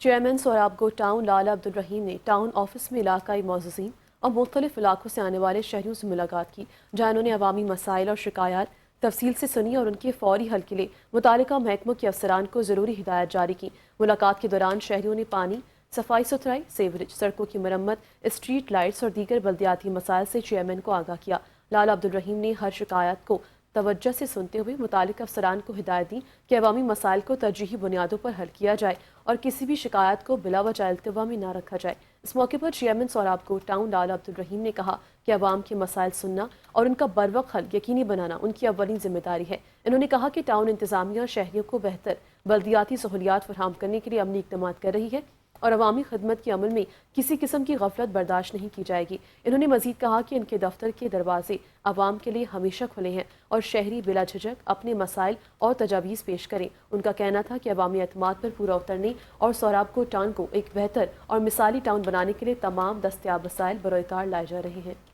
Chairman سوراب گو town لالا عبدالرحیم نے town office میں علاقائی معززین اور مختلف علاقوں سے آنے والے شہریوں سے ملاقات کی، جہاں انہوں نے عوامی مسائل اور شکایات تفصیل سے سنی اور ان کے فوری حل کے لیے متعلقہ محکموں کے افسران کو ضروری ہدایت جاری کی۔ ملاقات کے دوران شہریوں نے پانی، صفائی ستھرائی، سیوریج، سڑکوں کی مرمت، اسٹریٹ لائٹس اور دیگر بلدیاتی مسائل سے چیئرمین کو آگاہ کیا۔ لالا عبدالرحیم نے ہر شکایت کو توجہ سے سنتے ہوئے متعلقہ افسران کو ہدایت دی کہ عوامی مسائل کو ترجیحی بنیادوں پر حل کیا جائے اور کسی بھی شکایت کو بلا وجہ التوا میں نہ رکھا جائے۔ اس موقع پر چیئرمین سوراب گو ٹاؤن لالا عبدالرحیم نے کہا کہ عوام کے مسائل سننا اور ان کا بروقت حل یقینی بنانا ان کی اولین ذمہ داری ہے۔ انہوں نے کہا کہ ٹاؤن انتظامیہ شہریوں کو بہتر بلدیاتی سہولیات فراہم کرنے کے لیے عملی اقدامات کر رہی ہے اور عوامی خدمت کے عمل میں کسی قسم کی غفلت برداشت نہیں کی جائے گی۔ انہوں نے مزید کہا کہ ان کے دفتر کے دروازے عوام کے لیے ہمیشہ کھلے ہیں اور شہری بلا جھجک اپنے مسائل اور تجاویز پیش کریں۔ ان کا کہنا تھا کہ عوامی اعتماد پر پورا اترنے اور سوراب گو ٹاؤن کو ایک بہتر اور مثالی ٹاؤن بنانے کے لیے تمام دستیاب وسائل بروئے کار لائے جا رہے ہیں۔